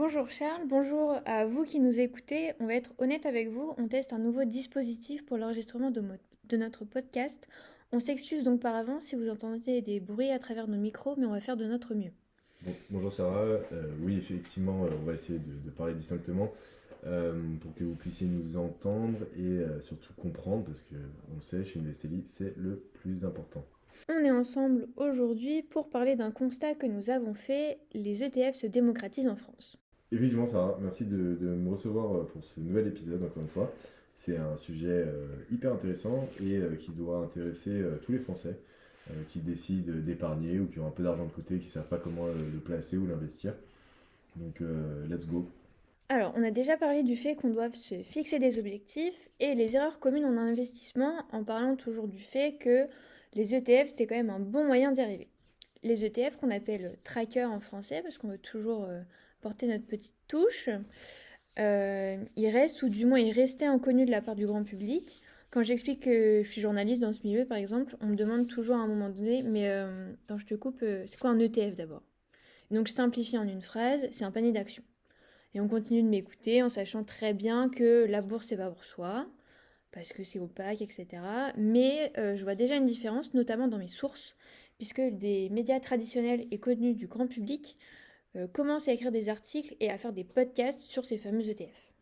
Bonjour Charles, bonjour à vous qui nous écoutez. On va être honnête avec vous, on teste un nouveau dispositif pour l'enregistrement de notre podcast. On s'excuse donc par avance si vous entendez des bruits à travers nos micros, mais on va faire de notre mieux. Bonjour Sarah. Oui, effectivement, on va essayer de parler distinctement pour que vous puissiez nous entendre et surtout comprendre, parce que on le sait, chez Investelli, c'est le plus important. On est ensemble aujourd'hui pour parler d'un constat que nous avons fait, les ETF se démocratisent en France. Effectivement, Sarah, merci de me recevoir pour ce nouvel épisode, encore une fois. C'est un sujet hyper intéressant et qui doit intéresser tous les Français qui décident d'épargner ou qui ont un peu d'argent de côté, qui ne savent pas comment le placer ou l'investir. Donc, let's go. Alors, on a déjà parlé du fait qu'on doive se fixer des objectifs et les erreurs communes en investissement en parlant toujours du fait que les ETF, c'était quand même un bon moyen d'y arriver. Les ETF qu'on appelle trackers en français, parce qu'on veut toujours porter notre petite touche, ils restent, ou du moins ils restaient inconnus de la part du grand public. Quand j'explique que je suis journaliste dans ce milieu, par exemple, on me demande toujours à un moment donné, mais attends, je te coupe, c'est quoi un ETF d'abord? Donc je simplifie en une phrase, c'est un panier d'actions. Et on continue de m'écouter en sachant très bien que la bourse, c'est pas pour soi, parce que c'est opaque, etc. Mais je vois déjà une différence, notamment dans mes sources, puisque des médias traditionnels et connus du grand public commencent à écrire des articles et à faire des podcasts sur ces fameux ETF.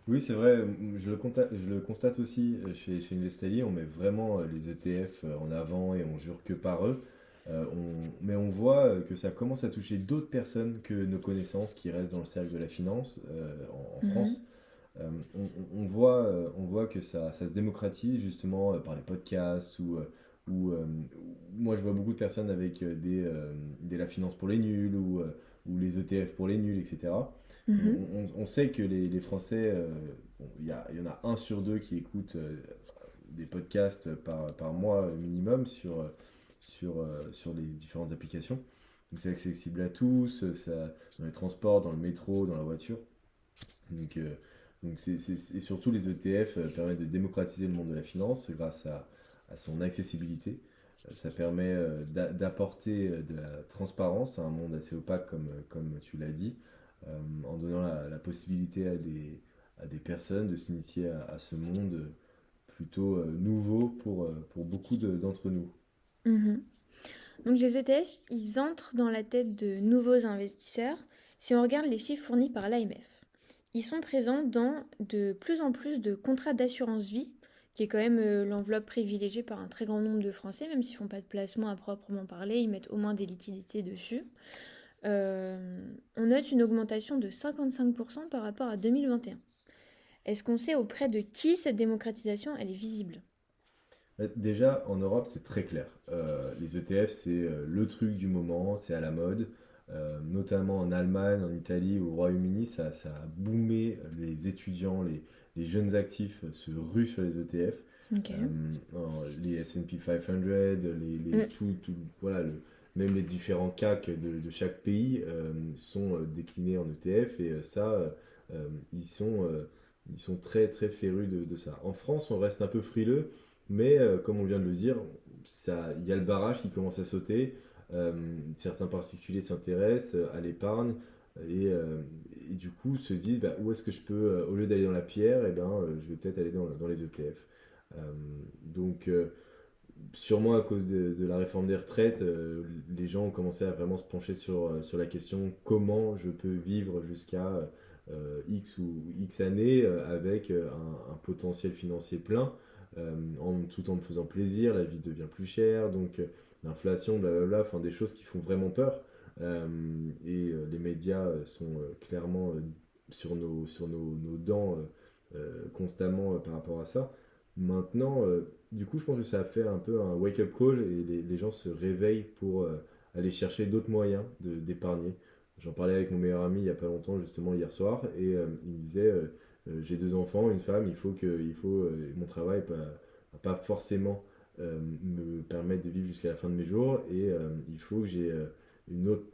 Oui, c'est vrai, je le constate aussi chez Investelli, on met vraiment les ETF en avant et on jure que par eux. Mais on voit que ça commence à toucher d'autres personnes que nos connaissances qui restent dans le cercle de la finance en France. Mhm. On voit que ça se démocratise justement par les podcasts ou moi je vois beaucoup de personnes avec des La Finance pour les nuls ou les ETF pour les nuls, etc. Mhm. On sait que les Français, bon, il y en a un sur deux qui écoutent des podcasts par mois minimum sur les différentes applications. Donc c'est accessible à tous, dans les transports, dans le métro, dans la voiture. Donc, euh, et surtout les ETF permettent de démocratiser le monde de la finance grâce à son accessibilité. Ça permet d'apporter de la transparence à un monde assez opaque comme tu l'as dit, en donnant la possibilité à des personnes de s'initier à ce monde plutôt nouveau pour beaucoup d'entre nous. Mhm. Donc les ETF, ils entrent dans la tête de nouveaux investisseurs si on regarde les chiffres fournis par l'AMF. Ils sont présents dans de plus en plus de contrats d'assurance vie, qui est quand même l'enveloppe privilégiée par un très grand nombre de Français, même s'ils ne font pas de placement à proprement parler, ils mettent au moins des liquidités dessus. On note une augmentation de 55% par rapport à 2021. Est-ce qu'on sait auprès de qui cette démocratisation elle est visible? Déjà, en Europe, c'est très clair. Les ETF, c'est le truc du moment, c'est à la mode. Notamment en Allemagne, en Italie, au Royaume-Uni, ça a boomé. Les étudiants, les jeunes actifs se ruent sur les ETF. Ok. Les S&P 500, Mm. voilà, même les différents CAC de chaque pays sont déclinés en ETF et euh, ils sont, euh, ils sont très très férus de ça. En France, on reste un peu frileux, mais comme on vient de le dire, il y a le barrage qui commence à sauter. Euh, Certains particuliers s'intéressent à l'épargne et, euh, et du coup se disent bah, où est-ce que je peux, au lieu d'aller dans la pierre, eh ben, je vais peut-être aller dans les ETF. Euh, donc, sûrement à cause de la réforme des retraites, les gens ont commencé à vraiment se pencher sur la question comment je peux vivre jusqu'à X ou X années avec un potentiel financier plein, tout en me faisant plaisir, la vie devient plus chère, donc l'inflation, blablabla, enfin des choses qui font vraiment peur. Les médias sont clairement nos dents constamment par rapport à ça. Maintenant, du coup, je pense que ça a fait un peu un wake-up call et les gens se réveillent pour aller chercher d'autres moyens d'épargner. J'en parlais avec mon meilleur ami il y a pas longtemps, justement hier soir, et il me disait j'ai deux enfants, une femme, mon travail va pas forcément me permettre de vivre jusqu'à la fin de mes jours, et il faut que j'ai un autre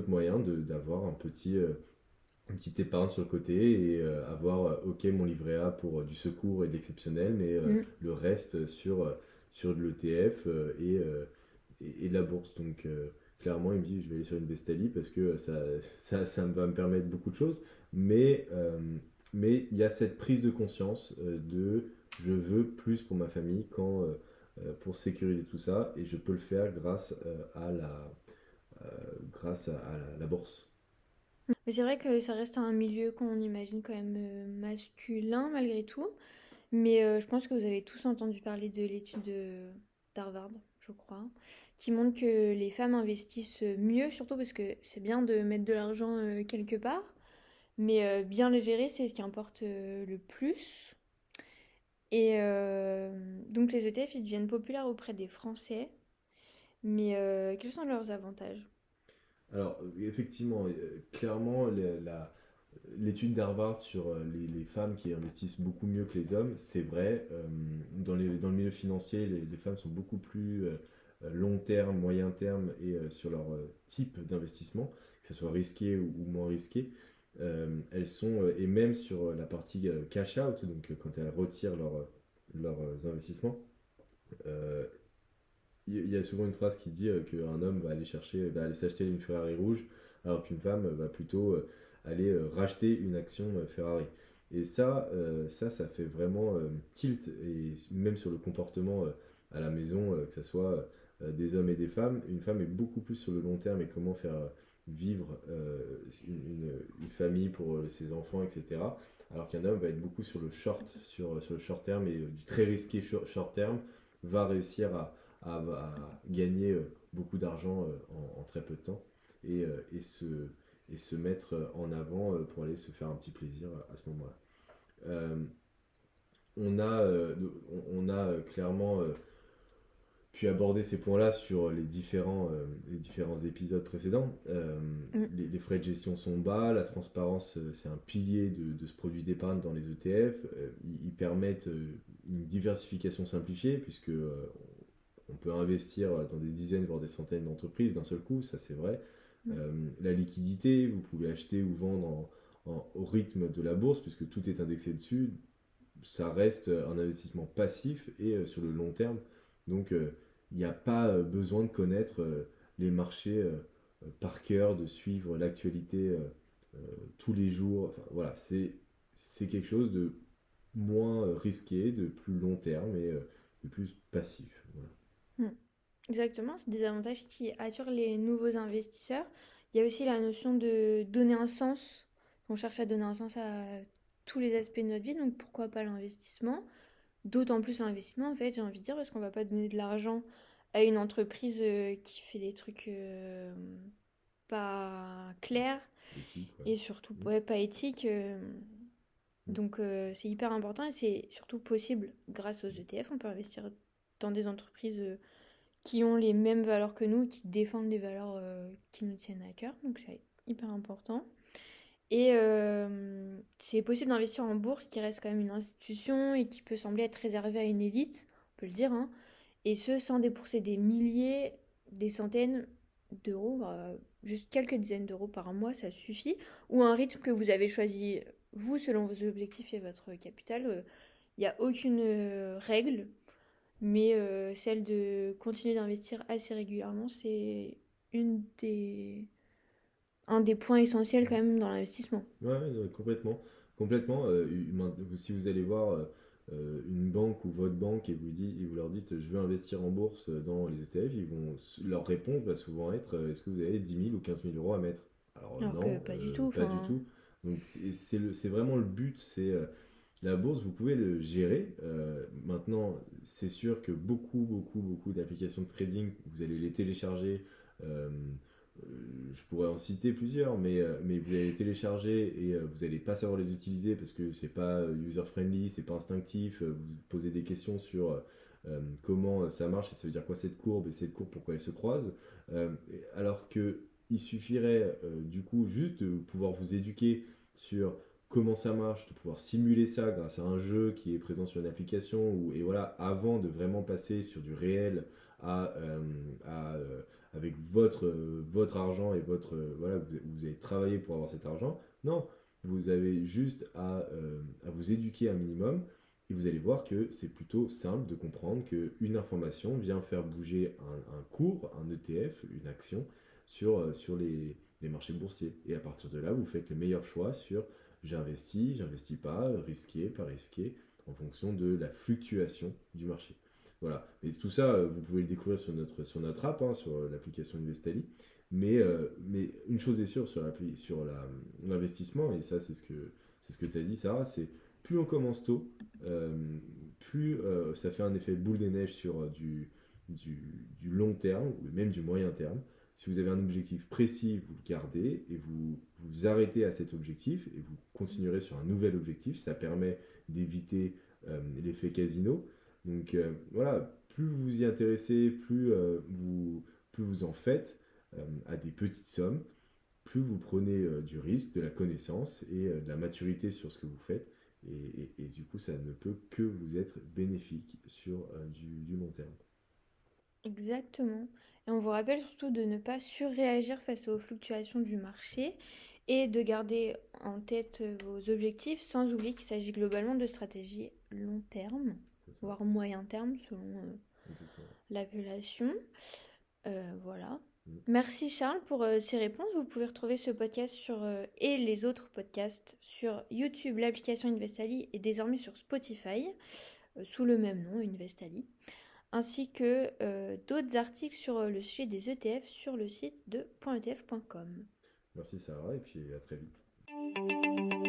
moyen d'avoir une petite épargne sur le côté et avoir ok mon livret A pour du secours et de l'exceptionnel mais Mm. le reste sur de l'ETF et de la bourse. Donc clairement, il me dit je vais aller sur une Vestali parce que ça va me permettre beaucoup de choses. Mais mais il y a cette prise de conscience de je veux plus pour ma famille pour sécuriser tout ça et je peux le faire grâce à la bourse. Mais c'est vrai que ça reste un milieu qu'on imagine quand même masculin malgré tout. Mais je pense que vous avez tous entendu parler de l'étude d'Harvard, je crois, qui montre que les femmes investissent mieux, surtout parce que c'est bien de mettre de l'argent quelque part, mais bien le gérer, c'est ce qui importe le plus. Et donc les ETF, ils deviennent populaires auprès des Français, mais quels sont leurs avantages? Alors, effectivement, clairement, l'étude d'Harvard sur les femmes qui investissent beaucoup mieux que les hommes, c'est vrai. Dans le milieu financier, les femmes sont beaucoup plus long terme, moyen terme et sur leur type d'investissement, que ce soit risqué ou moins risqué. Elles sont, et même sur la partie cash out, donc quand elles retirent leurs investissements, euh, il y a souvent une phrase qui dit qu'un homme va aller s'acheter une Ferrari rouge, alors qu'une femme va plutôt aller racheter une action Ferrari. Et ça fait vraiment tilt, et même sur le comportement à la maison, que ce soit des hommes et des femmes. Une femme est beaucoup plus sur le long terme et comment faire vivre une famille pour ses enfants, etc. Alors qu'un homme va être beaucoup sur le short terme et du très risqué short terme, va réussir à gagner beaucoup d'argent en très peu de temps et, euh, et, se, et se mettre en avant pour aller se faire un petit plaisir à ce moment-là. Euh, on a clairement pu aborder ces points-là sur les différents épisodes précédents. Mm. Les frais de gestion sont bas, la transparence, c'est un pilier de ce produit d'épargne dans les ETF. Ils permettent une diversification simplifiée, puisque on peut investir dans des dizaines, voire des centaines d'entreprises d'un seul coup, ça c'est vrai. Mm. La liquidité, vous pouvez acheter ou vendre au rythme de la bourse, puisque tout est indexé dessus. Ça reste un investissement passif et sur le long terme. Donc il n'y a pas besoin de connaître les marchés par cœur, de suivre l'actualité tous les jours. Enfin, voilà, c'est quelque chose de moins risqué, de plus long terme et de plus passif. Voilà. Mm. Exactement, c'est des avantages qui attirent les nouveaux investisseurs. Il y a aussi la notion de donner un sens. On cherche à donner un sens à tous les aspects de notre vie, donc pourquoi pas l'investissement? D'autant plus l'investissement, en fait, j'ai envie de dire, parce qu'on va pas donner de l'argent à une entreprise qui fait des trucs pas clairs Éthique, ouais. et surtout Mm. ouais, pas éthiques. Mm. Donc c'est hyper important et c'est surtout possible grâce aux ETF. On peut investir dans des entreprises qui ont les mêmes valeurs que nous, qui défendent les valeurs qui nous tiennent à cœur. Donc c'est hyper important. Et c'est possible d'investir en bourse, qui reste quand même une institution et qui peut sembler être réservée à une élite, on peut le dire, hein. Et ce, sans débourser des milliers, des centaines d'euros, juste quelques dizaines d'euros par mois, ça suffit. Ou un rythme que vous avez choisi, vous, selon vos objectifs et votre capital. Il n'y a aucune règle, mais celle de continuer d'investir assez régulièrement, c'est une des un des points essentiels quand même dans l'investissement. Ouais, ouais, complètement. Complètement. Si vous allez voir une banque ou votre banque et vous leur dites je veux investir en bourse dans les ETF, leur réponse va souvent être est-ce que vous avez 10 000 ou 15 000 euros à mettre? Alors Alors que non, pas du tout, pas du enfin. tout. Donc c'est vraiment le but, c'est la bourse, vous pouvez le gérer. Maintenant, c'est sûr que beaucoup d'applications de trading, vous allez les télécharger. euh, je pourrais en citer plusieurs, mais vous allez les télécharger et vous n'allez pas savoir les utiliser parce que c'est pas user-friendly, c'est pas instinctif. Vous posez des questions sur comment ça marche et ça veut dire quoi cette courbe et cette courbe pourquoi elle se croise. Alors que il suffirait du coup juste de pouvoir vous éduquer sur comment ça marche, de pouvoir simuler ça grâce à un jeu qui est présent sur une application, et voilà, avant de vraiment passer sur du réel à, euh, à, avec votre argent et voilà, vous avez travaillé pour avoir cet argent. Non, vous avez juste à vous éduquer un minimum Et vous allez voir que c'est plutôt simple de comprendre qu'une information vient faire bouger un cours, un ETF, une action, sur les marchés boursiers. Et à partir de là, vous faites les meilleurs choix sur j'investis pas, risqué, pas risqué, en fonction de la fluctuation du marché. Voilà. Et tout ça, vous pouvez le découvrir sur notre app, hein, sur l'application Investali. Mais une chose est sûre l'investissement, et ça c'est ce que tu as dit, Sarah, c'est plus on commence tôt, euh, plus ça fait un effet boule de neige sur du long terme, ou même du moyen terme. Si vous avez un objectif précis, vous le gardez et vous vous arrêtez à cet objectif et vous continuerez sur un nouvel objectif. Ça permet d'éviter l'effet casino. Donc voilà, plus vous vous y intéressez, plus vous en faites à des petites sommes, plus vous prenez du risque, de la connaissance et de la maturité sur ce que vous faites. Et du coup, ça ne peut que vous être bénéfique sur du long terme. Exactement. Et on vous rappelle surtout de ne pas surréagir face aux fluctuations du marché et de garder en tête vos objectifs sans oublier qu'il s'agit globalement de stratégies long terme, C'est ça, voire moyen terme selon exactement. l'appellation. Voilà. Mm. Merci Charles pour ces réponses. Vous pouvez retrouver ce podcast et les autres podcasts sur YouTube, l'application Investali et désormais sur Spotify sous le même nom, Investali, ainsi que d'autres articles sur le sujet des ETF sur le site de .etf.com. Merci Sarah, et puis à très vite.